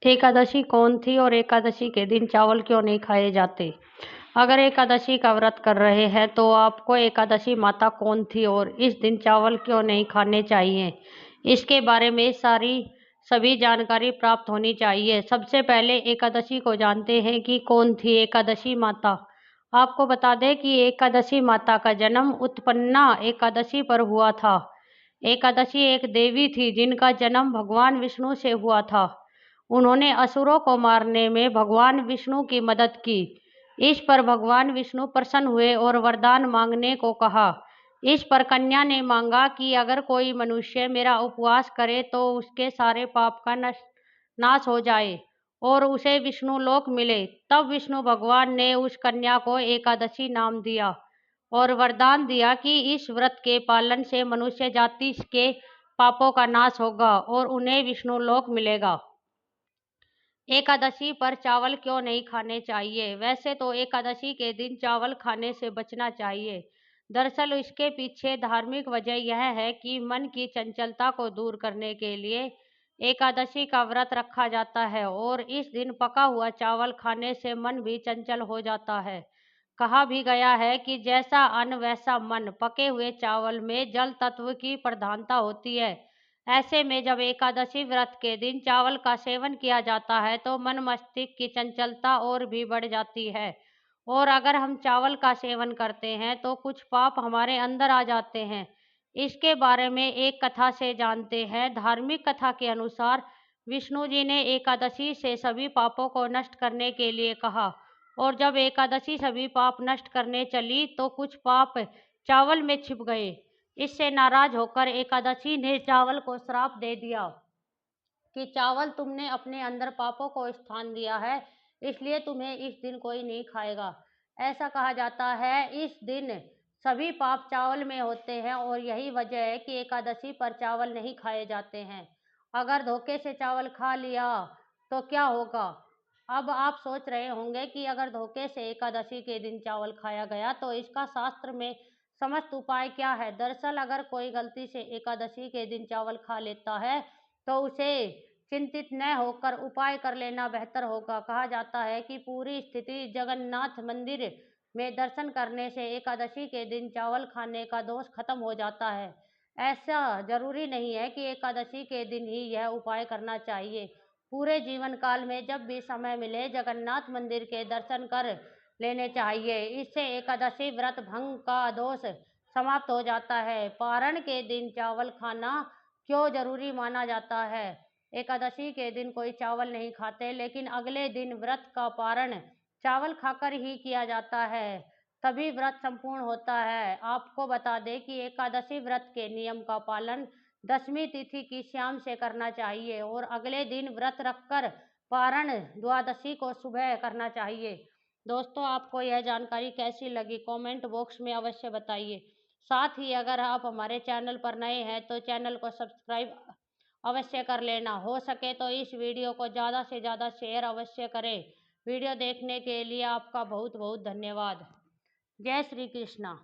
एकादशी कौन थी और एकादशी के दिन चावल क्यों नहीं खाए जाते? अगर एकादशी का व्रत कर रहे हैं तो आपको एकादशी माता कौन थी और इस दिन चावल क्यों नहीं खाने चाहिए, इसके बारे में सभी जानकारी प्राप्त होनी चाहिए। सबसे पहले एकादशी को जानते हैं कि कौन थी एकादशी माता। आपको बता दें कि एकादशी माता का जन्म उत्पन्ना एकादशी पर हुआ था। एकादशी एक देवी थी जिनका जन्म भगवान विष्णु से हुआ था। उन्होंने असुरों को मारने में भगवान विष्णु की मदद की। इस पर भगवान विष्णु प्रसन्न हुए और वरदान मांगने को कहा। इस पर कन्या ने मांगा कि अगर कोई मनुष्य मेरा उपवास करे तो उसके सारे पाप का नाश हो जाए और उसे विष्णु लोक मिले। तब विष्णु भगवान ने उस कन्या को एकादशी नाम दिया और वरदान दिया कि इस व्रत के पालन से मनुष्य जाति के पापों का नाश होगा और उन्हें विष्णु लोक मिलेगा। एकादशी पर चावल क्यों नहीं खाने चाहिए? वैसे तो एकादशी के दिन चावल खाने से बचना चाहिए। दरअसल इसके पीछे धार्मिक वजह यह है कि मन की चंचलता को दूर करने के लिए एकादशी का व्रत रखा जाता है और इस दिन पका हुआ चावल खाने से मन भी चंचल हो जाता है। कहा भी गया है कि जैसा अन्न वैसा मन, पके हुए चावल में जल तत्व की प्रधानता होती है। ऐसे में जब एकादशी व्रत के दिन चावल का सेवन किया जाता है तो मन मस्तिष्क की चंचलता और भी बढ़ जाती है और अगर हम चावल का सेवन करते हैं तो कुछ पाप हमारे अंदर आ जाते हैं। इसके बारे में एक कथा से जानते हैं। धार्मिक कथा के अनुसार विष्णु जी ने एकादशी से सभी पापों को नष्ट करने के लिए कहा और जब एकादशी सभी पाप नष्ट करने चली तो कुछ पाप चावल में छिप गए। इससे नाराज होकर एकादशी ने चावल को श्राप दे दिया कि चावल, तुमने अपने अंदर पापों को स्थान दिया है, इसलिए तुम्हें इस दिन कोई नहीं खाएगा। ऐसा कहा जाता है इस दिन सभी पाप चावल में होते हैं और यही वजह है कि एकादशी पर चावल नहीं खाए जाते हैं। अगर धोखे से चावल खा लिया तो क्या होगा? अब आप सोच रहे होंगे कि अगर धोखे से एकादशी के दिन चावल खाया गया तो इसका शास्त्र में समस्त उपाय क्या है? दरअसल अगर कोई गलती से एकादशी के दिन चावल खा लेता है तो उसे चिंतित न होकर उपाय कर लेना बेहतर होगा। कहा जाता है कि पूरी स्थिति जगन्नाथ मंदिर में दर्शन करने से एकादशी के दिन चावल खाने का दोष खत्म हो जाता है। ऐसा जरूरी नहीं है कि एकादशी के दिन ही यह उपाय करना चाहिए। पूरे जीवन काल में जब भी समय मिले जगन्नाथ मंदिर के दर्शन कर लेने चाहिए। इससे एकादशी व्रत भंग का दोष समाप्त हो जाता है। पारण के दिन चावल खाना क्यों जरूरी माना जाता है? एकादशी के दिन कोई चावल नहीं खाते लेकिन अगले दिन व्रत का पारण चावल खाकर ही किया जाता है, तभी व्रत संपूर्ण होता है। आपको बता दें कि एकादशी व्रत के नियम का पालन दशमी तिथि की शाम से करना चाहिए और अगले दिन व्रत रखकर पारण द्वादशी को सुबह करना चाहिए। दोस्तों, आपको यह जानकारी कैसी लगी कमेंट बॉक्स में अवश्य बताइए। साथ ही अगर आप हमारे चैनल पर नए हैं तो चैनल को सब्सक्राइब अवश्य कर लेना। हो सके तो इस वीडियो को ज़्यादा से ज़्यादा शेयर अवश्य करें। वीडियो देखने के लिए आपका बहुत बहुत धन्यवाद। जय श्री कृष्णा।